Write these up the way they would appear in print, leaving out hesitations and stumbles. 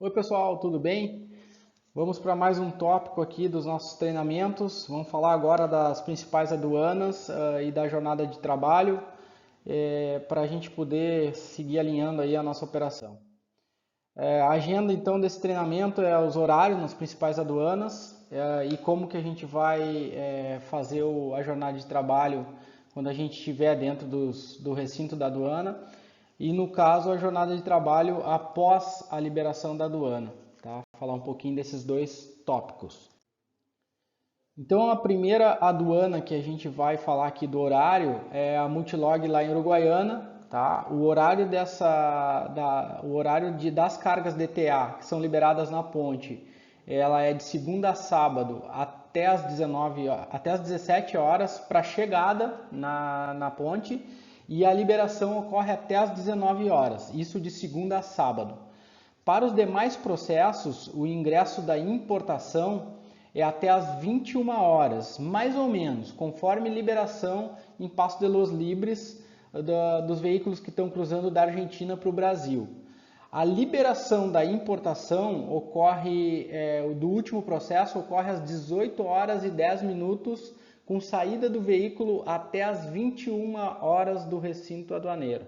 Oi pessoal, tudo bem? Vamos para mais um tópico aqui dos nossos treinamentos. Vamos falar agora das principais aduanas e da jornada de trabalho para a gente poder seguir alinhando aí a nossa operação. A agenda então desse treinamento é os horários nas principais aduanas e como que a gente vai fazer a jornada de trabalho quando a gente estiver dentro do recinto da aduana. E no caso, a jornada de trabalho após a liberação da aduana. Tá? Vou falar um pouquinho desses dois tópicos. Então, a primeira aduana que a gente vai falar aqui do horário é a Multilog lá em Uruguaiana. Tá? O horário das cargas DTA que são liberadas na ponte, ela é de segunda a sábado até as 17 horas para chegada na ponte. E a liberação ocorre até às 19 horas, isso de segunda a sábado. Para os demais processos, o ingresso da importação é até às 21 horas, mais ou menos, conforme liberação em Paso de los Libres dos veículos que estão cruzando da Argentina para o Brasil. A liberação da importação ocorre, do último processo ocorre às 18 horas e 10 minutos, com saída do veículo até às 21 horas do recinto aduaneiro.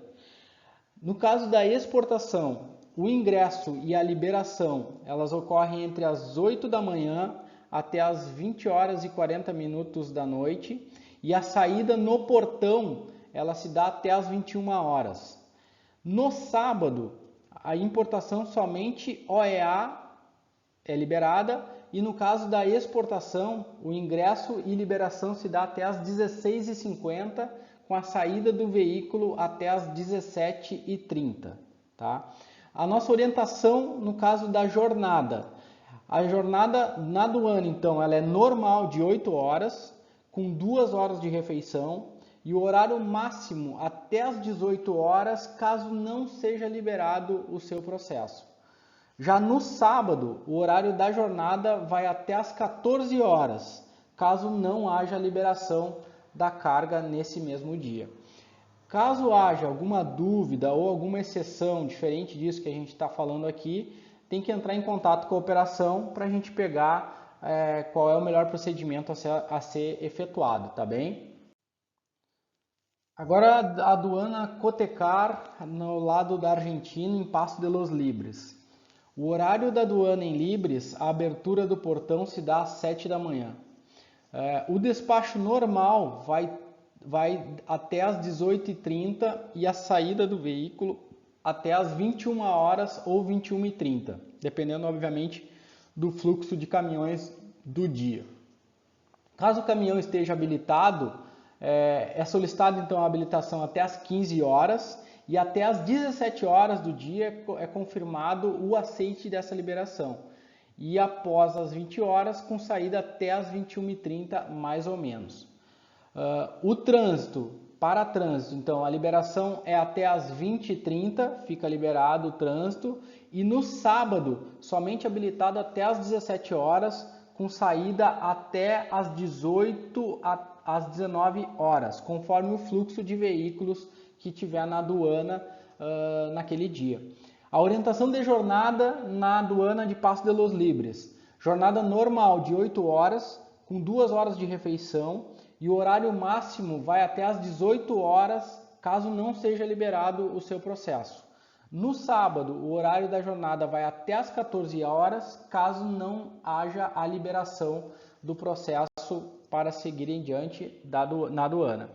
No caso da exportação, o ingresso e a liberação, elas ocorrem entre as 8 da manhã até as 20 horas e 40 minutos da noite, e a saída no portão, ela se dá até as 21 horas. No sábado, a importação somente OEA é liberada, e no caso da exportação, o ingresso e liberação se dá até às 16h50, com a saída do veículo até às 17h30. Tá? A nossa orientação no caso da jornada. A jornada na aduana, então, ela é normal de 8 horas, com 2 horas de refeição, e o horário máximo até às 18 horas, caso não seja liberado o seu processo. Já no sábado, o horário da jornada vai até às 14 horas, caso não haja liberação da carga nesse mesmo dia. Caso haja alguma dúvida ou alguma exceção diferente disso que a gente está falando aqui, tem que entrar em contato com a operação para a gente pegar qual é o melhor procedimento a ser efetuado, tá bem? Agora a aduana Cotecar, no lado da Argentina, em Paso de los Libres. O horário da aduana em Libres, a abertura do portão se dá às 7 da manhã. O despacho normal vai até às 18h30 e a saída do veículo até às 21 horas ou 21h30, dependendo, obviamente, do fluxo de caminhões do dia. Caso o caminhão esteja habilitado, é solicitada então a habilitação até às 15 horas e até às 17 horas do dia é confirmado o aceite dessa liberação. E após as 20 horas, com saída até às 21h30, mais ou menos. O trânsito, para trânsito, então a liberação é até às 20h30, fica liberado o trânsito. E no sábado, somente habilitado até às 17 horas, com saída até às 18 às 19 horas, conforme o fluxo de veículos que tiver na aduana naquele dia. A orientação de jornada na aduana de Paso de los Libres. Jornada normal de 8 horas, com 2 horas de refeição, e o horário máximo vai até às 18 horas, caso não seja liberado o seu processo. No sábado, o horário da jornada vai até às 14 horas, caso não haja a liberação do processo para seguir em diante na aduana.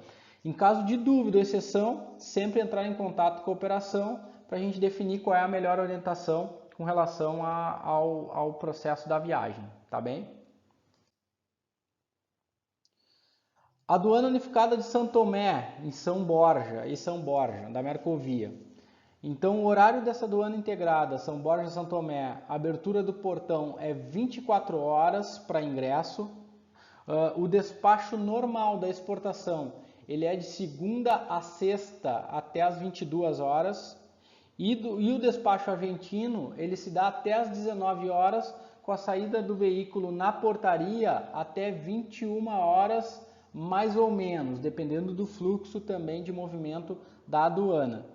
Em caso de dúvida ou exceção, sempre entrar em contato com a operação para a gente definir qual é a melhor orientação com relação ao processo da viagem, tá bem? Aduana Unificada de São Tomé, em São Borja, da Mercovia. Então, o horário dessa aduana integrada, São Borja e São Tomé, a abertura do portão é 24 horas para ingresso. O despacho normal da exportação, ele é de segunda a sexta até as 22 horas. E o despacho argentino, ele se dá até as 19 horas, com a saída do veículo na portaria até 21 horas, mais ou menos, dependendo do fluxo também de movimento da aduana.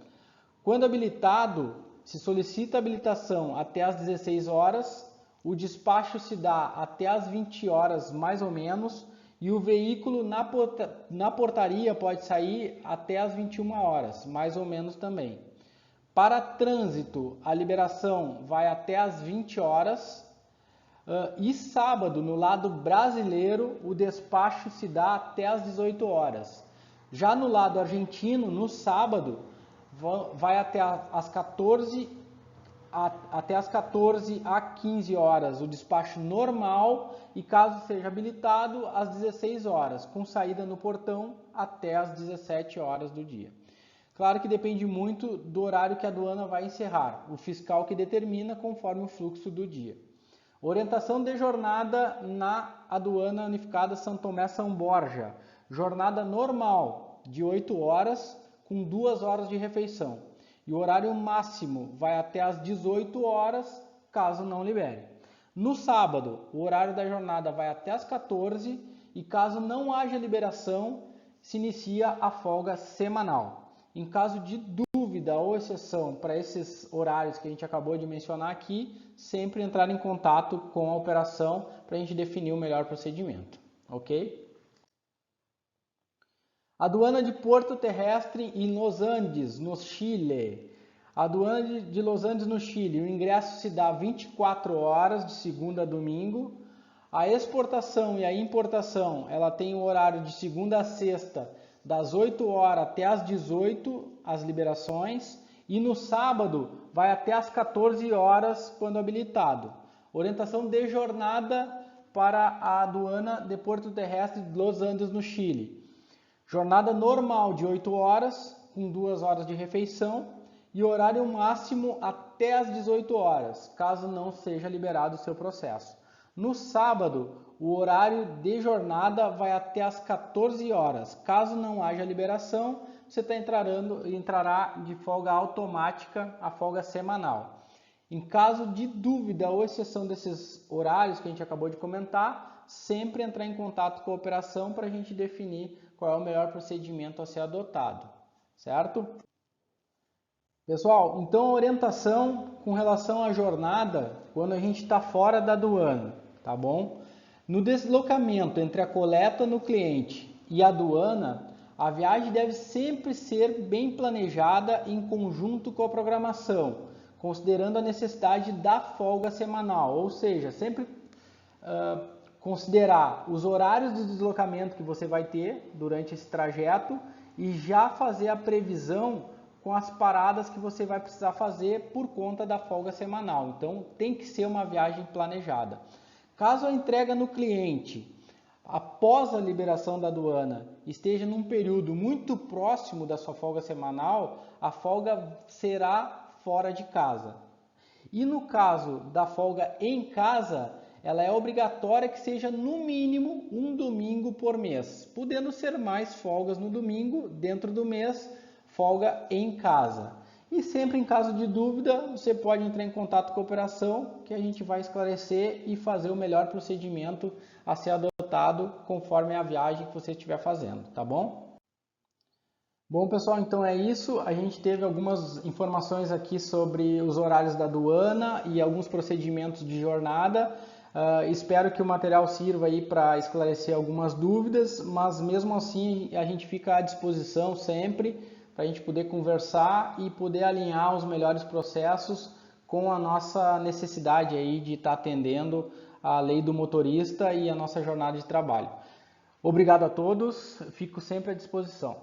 Quando habilitado, se solicita habilitação até às 16 horas, o despacho se dá até às 20 horas mais ou menos, e o veículo na portaria pode sair até às 21 horas, mais ou menos também. Para trânsito, a liberação vai até às 20 horas, e sábado, no lado brasileiro, o despacho se dá até às 18 horas. Já no lado argentino, no sábado, vai até às 14 a 15 horas o despacho normal e, caso seja habilitado, às 16 horas, com saída no portão até às 17 horas do dia. Claro que depende muito do horário que a aduana vai encerrar, o fiscal que determina conforme o fluxo do dia. Orientação de jornada na aduana unificada São Tomé-São Borja. Jornada normal de 8 horas com 2 horas de refeição. E o horário máximo vai até às 18 horas, caso não libere. No sábado, o horário da jornada vai até às 14 e, caso não haja liberação, se inicia a folga semanal. Em caso de dúvida ou exceção para esses horários que a gente acabou de mencionar aqui, sempre entrar em contato com a operação para a gente definir o melhor procedimento, ok? Aduana de Porto Terrestre em Los Andes, no Chile. Aduana de Los Andes, no Chile, o ingresso se dá 24 horas de segunda a domingo. A exportação e a importação, ela tem o horário de segunda a sexta, das 8 horas até as 18, as liberações, e no sábado vai até as 14 horas quando habilitado. Orientação de jornada para a aduana de Porto Terrestre de Los Andes, no Chile. Jornada normal de 8 horas, com 2 horas de refeição, e horário máximo até as 18 horas, caso não seja liberado o seu processo. No sábado, o horário de jornada vai até as 14 horas. Caso não haja liberação, você entrará de folga automática a folga semanal. Em caso de dúvida ou exceção desses horários que a gente acabou de comentar, sempre entrar em contato com a operação para a gente definir qual é o melhor procedimento a ser adotado, certo? Pessoal, então a orientação com relação à jornada, quando a gente está fora da aduana, tá bom? No deslocamento entre a coleta no cliente e a aduana, a viagem deve sempre ser bem planejada em conjunto com a programação, considerando a necessidade da folga semanal, ou seja, sempre considerar os horários de deslocamento que você vai ter durante esse trajeto e já fazer a previsão com as paradas que você vai precisar fazer por conta da folga semanal. Então, tem que ser uma viagem planejada. Caso a entrega no cliente, após a liberação da aduana, esteja num período muito próximo da sua folga semanal, a folga será fora de casa. E no caso da folga em casa, ela é obrigatória que seja no mínimo um domingo por mês, podendo ser mais folgas no domingo, dentro do mês, folga em casa. E sempre em caso de dúvida, você pode entrar em contato com a operação, que a gente vai esclarecer e fazer o melhor procedimento a ser adotado conforme a viagem que você estiver fazendo, tá bom? Bom, pessoal, então é isso. A gente teve algumas informações aqui sobre os horários da aduana e alguns procedimentos de jornada. Espero que o material sirva aí para esclarecer algumas dúvidas, mas mesmo assim a gente fica à disposição sempre para a gente poder conversar e poder alinhar os melhores processos com a nossa necessidade aí de estar atendendo a lei do motorista e a nossa jornada de trabalho. Obrigado a todos, fico sempre à disposição.